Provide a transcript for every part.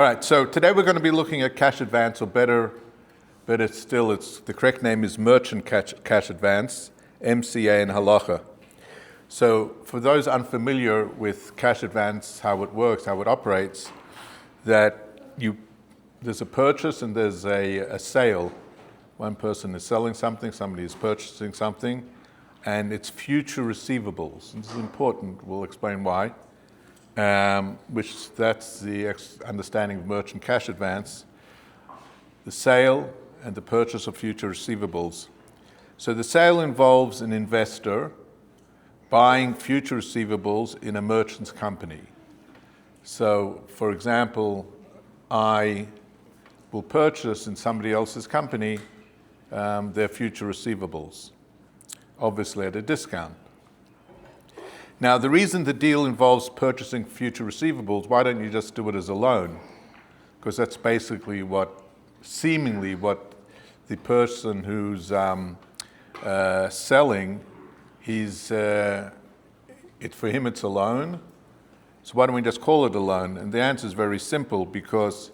All right, so today we're going to be looking at cash advance, or better still, the correct name is merchant cash advance, MCA in halacha. So for those unfamiliar with cash advance, how it works, how it operates, there's a purchase and there's a sale. One person is selling something, somebody is purchasing something, and it's future receivables. And this is important, we'll explain why. That's the understanding of merchant cash advance, the sale and the purchase of future receivables. So the sale involves an investor buying future receivables in a merchant's company. So, for example, I will purchase in somebody else's company their future receivables, obviously at a discount. Now, the reason the deal involves purchasing future receivables, why don't you just do it as a loan? Because that's basically seemingly what the person who's selling, for him it's a loan. So why don't we just call it a loan? And the answer is very simple, because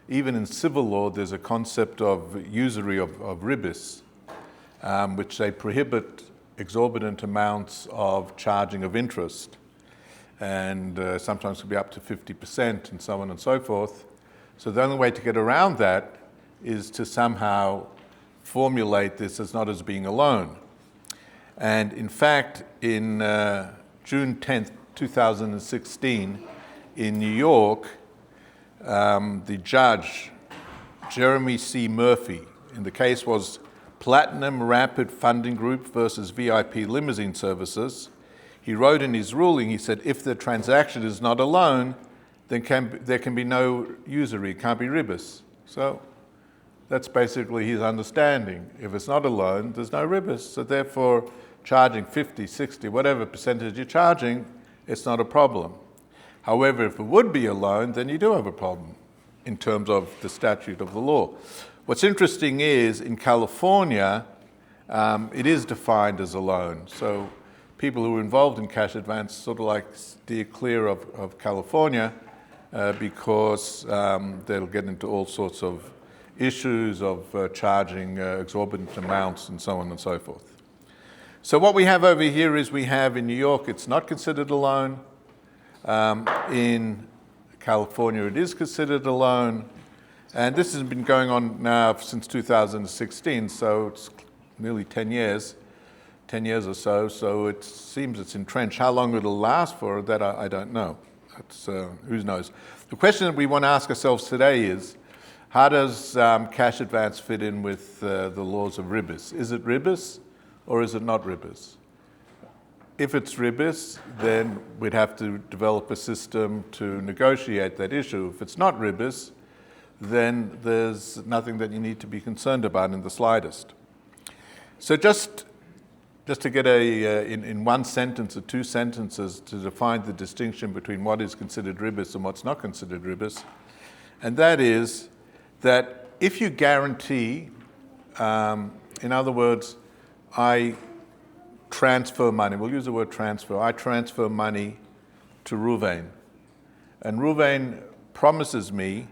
even in civil law, there's a concept of usury of ribis, which they prohibit exorbitant amounts of charging of interest, and sometimes it can be up to 50% and so on and so forth. So the only way to get around that is to somehow formulate this as not as being a loan. And in fact, in June 10th, 2016, in New York, the judge, Jeremy C. Murphy, and the case was Platinum Rapid Funding Group versus VIP Limousine Services. He wrote in his ruling, he said, if the transaction is not a loan, then there can be no usury, it can't be ribis. So that's basically his understanding. If it's not a loan, there's no ribis. So therefore, charging 50, 60, whatever percentage you're charging, it's not a problem. However, if it would be a loan, then you do have a problem in terms of the statute of the law. What's interesting is, in California, it is defined as a loan. So people who are involved in cash advance sort of like steer clear of California because they'll get into all sorts of issues of charging exorbitant amounts and so on and so forth. So what we have over here is we have in New York, it's not considered a loan. In California, it is considered a loan. And this has been going on now since 2016, so it's nearly 10 years or so. So it seems it's entrenched. How long it'll last for, that I don't know. That's, who knows? The question that we want to ask ourselves today is, how does cash advance fit in with the laws of ribis? Is it ribis or is it not ribis? If it's ribis, then we'd have to develop a system to negotiate that issue. If it's not ribis, then there's nothing that you need to be concerned about in the slightest. So just to get in one sentence or two sentences to define the distinction between what is considered ribis and what's not considered ribis, and that is that if you guarantee, in other words, I transfer money, we'll use the word transfer, I transfer money to Ruvain, and Ruvain promises me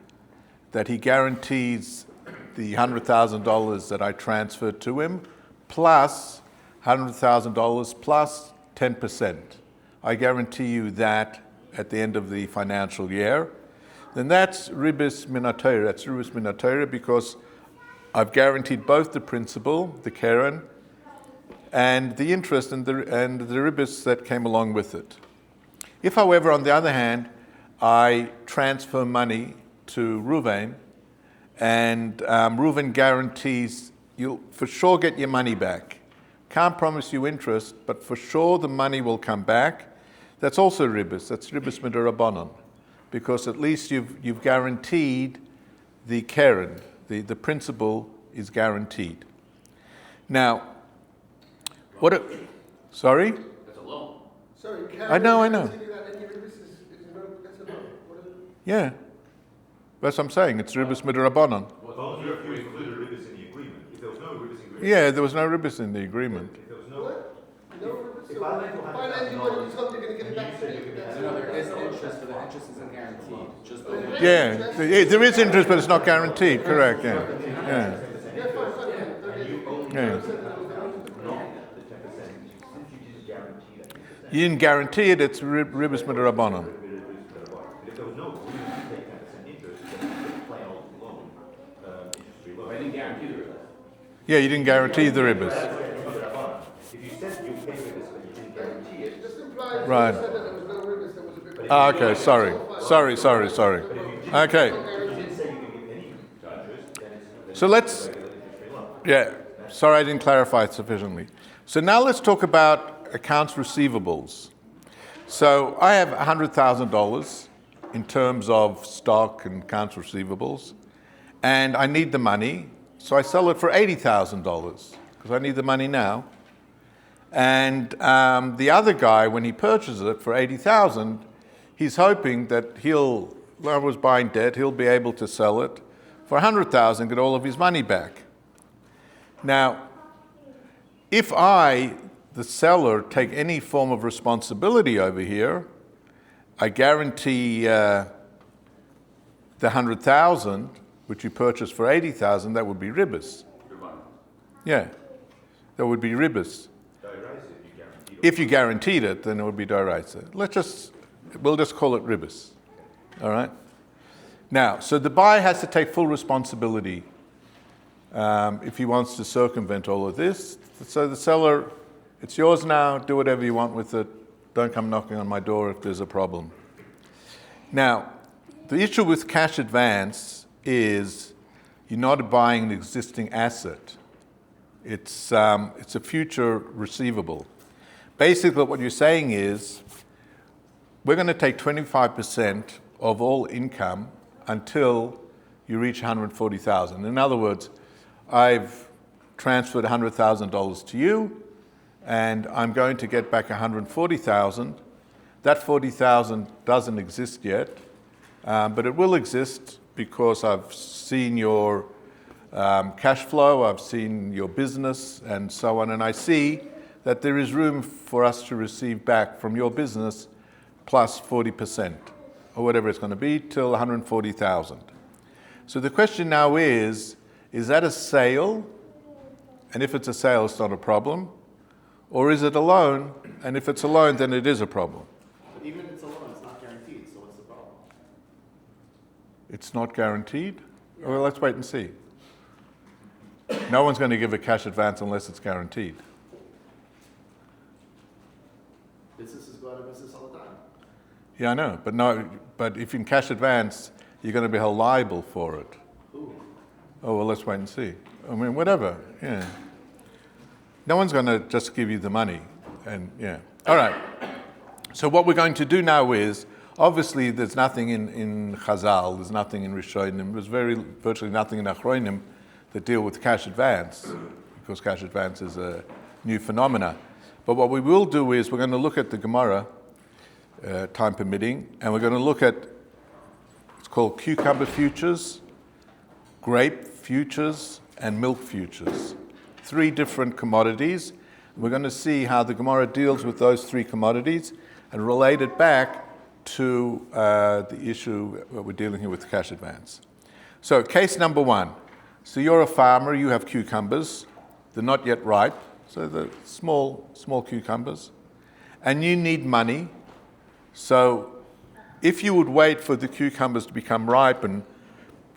that he guarantees the $100,000 that I transferred to him, plus $100,000 plus 10%. I guarantee you that at the end of the financial year. Then that's ribis min haTorah. That's ribis min haTorah because I've guaranteed both the principal, the keren, and the interest and the ribis that came along with it. If, however, on the other hand, I transfer money to Ruvain, and Ruvain guarantees you'll for sure get your money back. Can't promise you interest, but for sure the money will come back. That's also ribis. That's ribis mid'Rabbanan, because at least you've guaranteed the keren, the principal is guaranteed. Now, sorry? That's a loan. Sorry, I know. Yeah. That's what I'm saying. It's ribis mid'Rabbanan. Well, you included ribis in the agreement. If there was no ribis in the agreement. Yeah, there was no ribis in the agreement. If there was What? No ribis? if I lend you $100,000 No, there is interest, but the interest isn't guaranteed. Just the there is interest, but it's not guaranteed. Correct. Yeah. Yeah. You didn't guarantee it. It's ribis midrabanan. If there was no agreement to pay 10% interest, then you could plan all loan, interest-free loan. I didn't guarantee the ribbis. Yeah, you didn't guarantee the ribis. If you said you pay ribis, but you didn't guarantee it, Just implies Right. that there was no ribis, there was a bit. Okay, sorry. Okay. you didn't say you could give any interest, then it's So let's, interest-free loan. yeah, sorry I didn't clarify it sufficiently. So now let's talk about accounts receivables. So I have $100,000 in terms of stock and accounts receivables, and I need the money, so I sell it for $80,000 because I need the money now. And the other guy, when he purchases it for $80,000, he's hoping that I was buying debt, he'll be able to sell it for $100,000, get all of his money back. Now, if I, the seller, take any form of responsibility over here, I guarantee the $100,000, which you purchased for $80,000, that would be ribis. Yeah, that would be ribis. If you guaranteed it, then it would be d'oraisa. We'll just call it ribis. All right. Now, so the buyer has to take full responsibility if he wants to circumvent all of this. So the seller, it's yours now, do whatever you want with it. Don't come knocking on my door if there's a problem. Now, the issue with cash advance is you're not buying an existing asset. It's a future receivable. Basically, what you're saying is we're going to take 25% of all income until you reach $140,000. In other words, I've transferred $100,000 to you, and I'm going to get back $140,000. That $40,000 doesn't exist yet, but it will exist because I've seen your cash flow, I've seen your business, and so on, and I see that there is room for us to receive back from your business plus 40%, or whatever it's going to be, till $140,000. So the question now is that a sale? And if it's a sale, it's not a problem. Or is it a loan? And if it's a loan, then it is a problem. But even if it's a loan, it's not guaranteed, so what's the problem? It's not guaranteed? Well, let's wait and see. No one's going to give a cash advance unless it's guaranteed. Businesses go out of business all the time. Yeah, I know, but if in cash advance, you're going to be held liable for it. Ooh. Oh, well, let's wait and see. I mean, whatever, yeah. No one's going to just give you the money, and yeah. All right. So what we're going to do now is, obviously, there's nothing in Chazal, there's nothing in Rishonim, there's virtually nothing in Achronim that deal with cash advance, because cash advance is a new phenomena. But what we will do is we're going to look at the Gemara, time permitting, and we're going to look at, it's called cucumber futures, grape futures, and milk futures. 3 different commodities. We're going to see how the Gemara deals with those 3 commodities and relate it back to the issue that we're dealing here with cash advance. So case number 1. So you're a farmer, you have cucumbers. They're not yet ripe, so they're small cucumbers. And you need money. So if you would wait for the cucumbers to become ripe and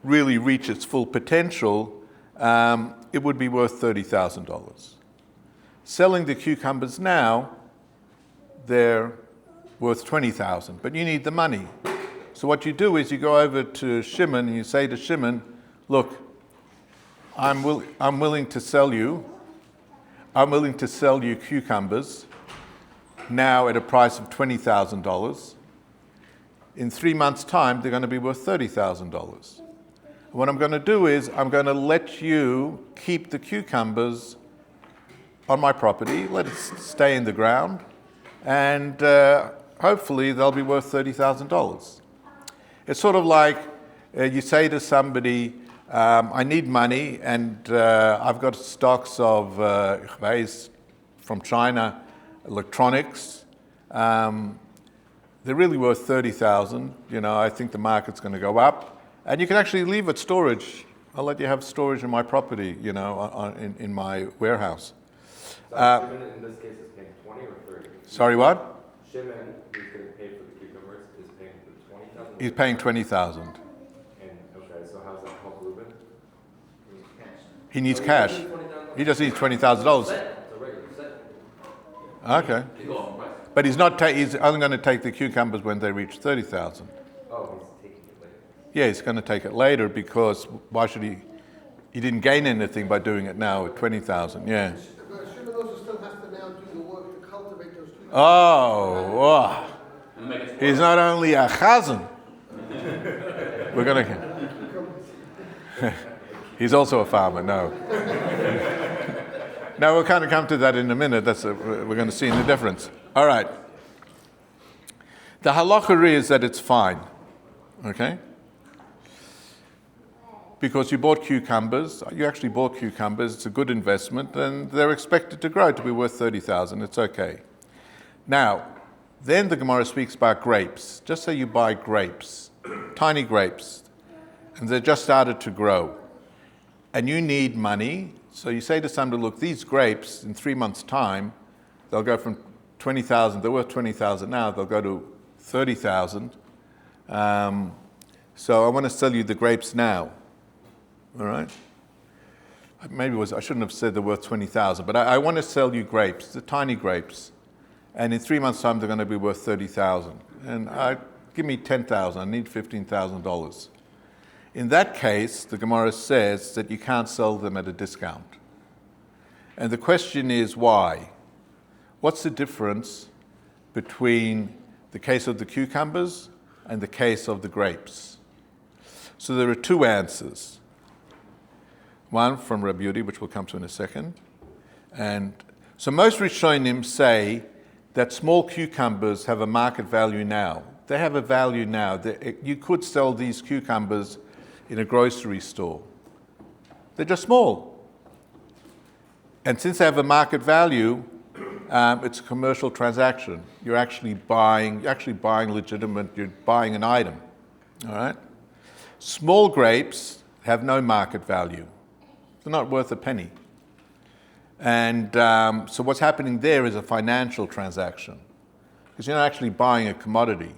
really reach its full potential, it would be worth $30,000. Selling the cucumbers now, they're worth $20,000, but you need the money. So what you do is you go over to Shimon and you say to Shimon, look, I'm willing to sell you cucumbers now at a price of $20,000. In 3 months' time, they're going to be worth $30,000. What I'm going to do is I'm going to let you keep the cucumbers on my property, let it stay in the ground, and hopefully they'll be worth $30,000. It's sort of like you say to somebody, I need money, and I've got stocks of from China. electronics. They're really worth $30,000. I think the market's going to go up, and you can actually leave it storage. I'll let you have storage in my property, in my warehouse. So Shimon in this case is paying 20 or 30? Sorry, what? Shimon, who's going to pay for the cucumbers, is paying the 20,000? He's paying $20,000. And okay, so how's that help Reuben? He needs cash. He just needs $20,000. It's a regular set. Okay. They go off price. But he's only going to take the cucumbers when they reach 30,000. Oh, he's taking it later. Yeah, he's going to take it later because why should he? He didn't gain anything by doing it now at 20,000. Yeah. But Shimon also still has to now do the work to cultivate those two. Oh, he's not only a chazan. We're going to. He's also a farmer. No. No, we'll kind of come to that in a minute. We're going to see the difference. All right. The halacha is that it's fine. Okay? Because you bought cucumbers. You actually bought cucumbers. It's a good investment, and they're expected to grow to be worth 30,000. It's okay. Now, then the Gemara speaks about grapes. Just say you buy grapes, tiny grapes, and they just started to grow. And you need money, so you say to somebody, look, these grapes, in 3 months' time, they'll go from 20,000, they're worth 20,000 now, they'll go to 30,000. So I want to sell you the grapes now, all right? I shouldn't have said they're worth 20,000, but I want to sell you grapes, the tiny grapes, and in 3 months' time, they're going to be worth 30,000. And give me 10,000, I need $15,000. In that case, the Gemara says that you can't sell them at a discount. And the question is why? What's the difference between the case of the cucumbers and the case of the grapes? So there are two answers. One from Rabbi Yudi, which we'll come to in a second. And so most Rishonim say that small cucumbers have a market value now. They have a value now. You could sell these cucumbers in a grocery store. They're just small. And since they have a market value, it's a commercial transaction. You're actually buying legitimate, you're buying an item. All right? Small grapes have no market value. They're not worth a penny. And so what's happening there is a financial transaction. Because you're not actually buying a commodity.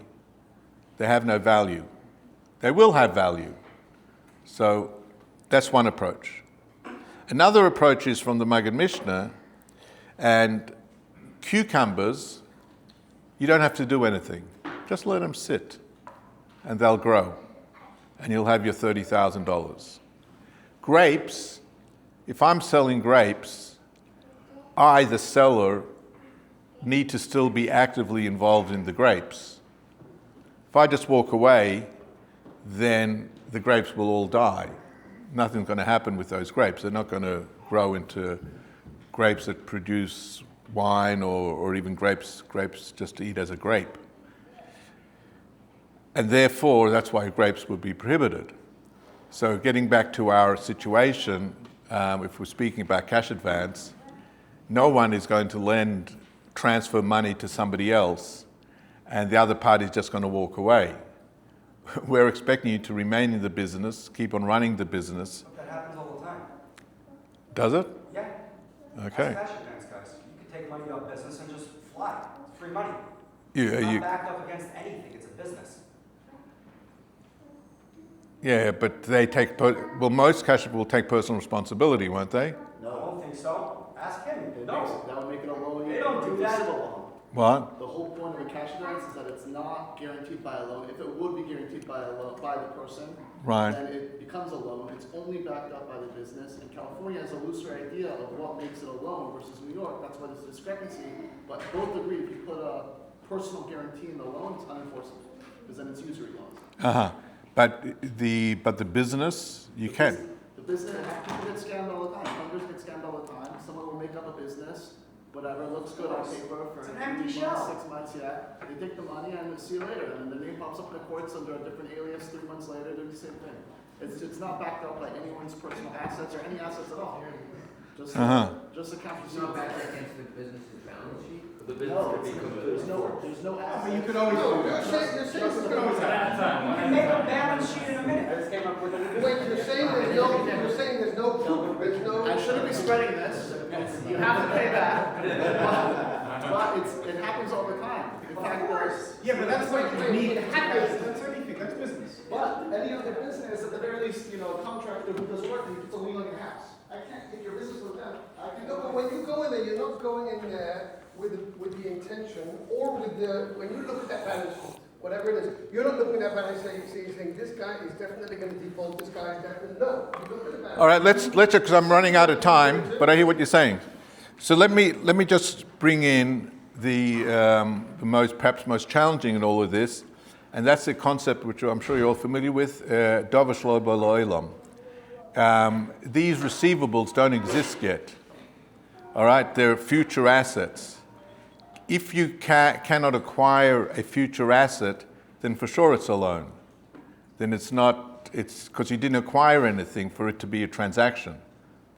They have no value. They will have value. So that's one approach. Another approach is from the Maggid Mishnah, and cucumbers, you don't have to do anything. Just let them sit, and they'll grow, and you'll have your $30,000. Grapes, if I'm selling grapes, I, the seller, need to still be actively involved in the grapes. If I just walk away, then the grapes will all die. Nothing's going to happen with those grapes. They're not going to grow into grapes that produce wine or even grapes just to eat as a grape. And therefore, that's why grapes would be prohibited. So getting back to our situation, if we're speaking about cash advance, no one is going to transfer money to somebody else, and the other party is just going to walk away. We're expecting you to remain in the business, keep on running the business. That happens all the time. Does it? Yeah. Okay. That's cash advance, guys. You can take money out of business and just fly. It's free money. You- It's not you- backed up against anything. It's a business. Yeah, but most cash will take personal responsibility, won't they? I don't think so. Ask him. No. That would make it a loan. They don't do that. Civil loan. What? The whole point of a cash advance is that it's not guaranteed by a loan. If it would be guaranteed by the person, Right. then it becomes a loan. It's only backed up by the business. And California has a looser idea of what makes it a loan versus New York. That's why there's a discrepancy. But both agree if you put a personal guarantee in the loan, it's unenforceable because then it's usury loans. Uh-huh. But the business, you can. The business, people get scammed all the time. Funders get scammed all the time. Someone will make up a business, whatever, looks good on paper for It's an empty 3 months, shell. 6 months, yeah. They take the money and they see you later. And then the name pops up in the courts under a different alias 3 months later, doing the same thing. It's not backed up by anyone's personal assets or any assets at all. Just, Uh-huh. just accounts It's not receivable. backed against the business's balance sheet? The business No, could be there's no But asset. you could always do that. You're saying You could always add time. You can make a balance sheet in a minute. I just came up with a. Wait, you're saying there's no proof, there's no. I shouldn't be spreading this. You have to pay back. But it happens all the time. In fact, Yeah, but that's like you need. It happens. That's anything, that's business. but any other business, at the very least, a contractor who does work, he puts a lien on your house. I can't take your business with them. I can No, but when you go in there, you're not going in there with the intention, or when you look at that balance sheet, whatever it is, you're not looking at that balance sheet saying, this guy is definitely going to default, this guy is definitely, no. You look at the balance. All right, let's because I'm running out of time, but I hear what you're saying. So let me just bring in the perhaps most challenging in all of this, and that's the concept which I'm sure you're all familiar with, Davar Shlo B'Lo Olam. These receivables don't exist yet. All right, they're future assets. If you cannot acquire a future asset, then for sure it's a loan. Then it's because you didn't acquire anything for it to be a transaction,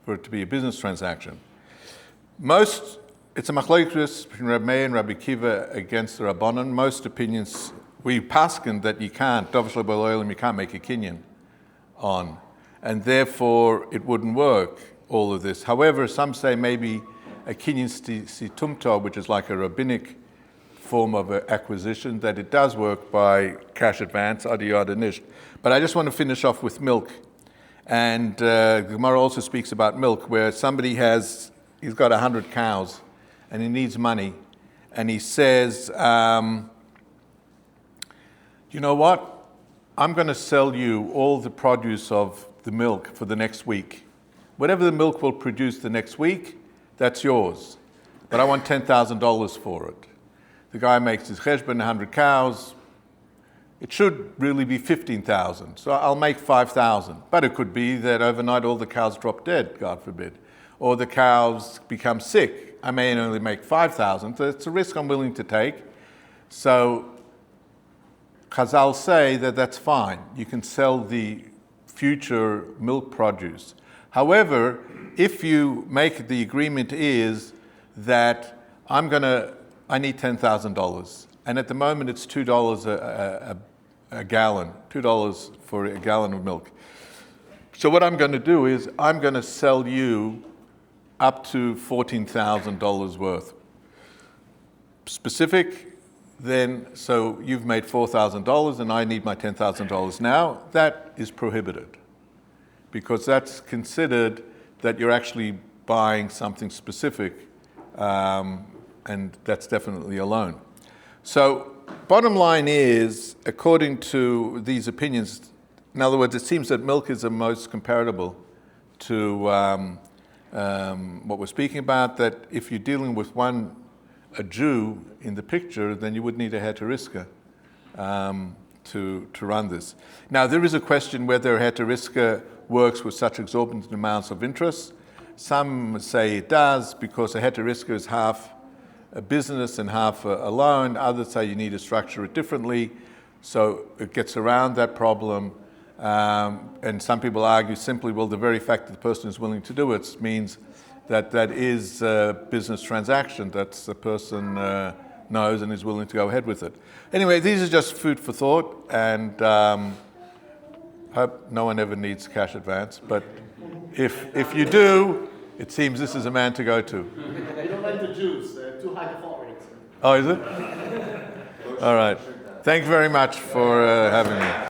for it to be a business transaction. It's a machlokes between Rabbi Meir and Rabbi Kiva against the Rabbanon. Most opinions, we paskin that you can't, Davar Shlo B'Lo Olam, you can't make a kinyan on. And therefore, it wouldn't work, all of this. However, some say maybe a kinyan situmto, which is like a rabbinic form of acquisition, that it does work by cash advance, adi yada nish. But I just want to finish off with milk. And the Gemara also speaks about milk, where somebody he's got 100 cows, and he needs money. And he says, you know what? I'm going to sell you all the produce of the milk for the next week. Whatever the milk will produce the next week, that's yours. But I want $10,000 for it. The guy makes his cheshbon, 100 cows. It should really be 15,000. So I'll make 5,000. But it could be that overnight all the cows drop dead, God forbid. Or the cows become sick. I may only make 5,000. So it's a risk I'm willing to take. So Chazal say that that's fine. You can sell the future milk produce. However, if you make the agreement is that I need $10,000, and at the moment it's $2 a gallon, $2 for a gallon of milk. So what I'm going to do is I'm going to sell you up to $14,000 worth. Specific, then, so you've made $4,000 and I need my $10,000 now. That is prohibited because that's considered that you're actually buying something specific, and that's definitely a loan. So bottom line is, according to these opinions, in other words, it seems that milk is the most comparable to what we're speaking about, that if you're dealing with a Jew in the picture, then you would need a heteriska to run this. Now, there is a question whether a heteriska works with such exorbitant amounts of interest. Some say it does because a heteriska is half a business and half a loan. Others say you need to structure it differently, so it gets around that problem. And some people argue simply, well, the very fact that the person is willing to do it means that is a business transaction that the person knows and is willing to go ahead with it. Anyway, these are just food for thought, and hope no one ever needs cash advance. But if you do, it seems this is a man to go to. They don't like the Jews. They're too high default rates. Oh, is it? All right. Thank you very much for having me.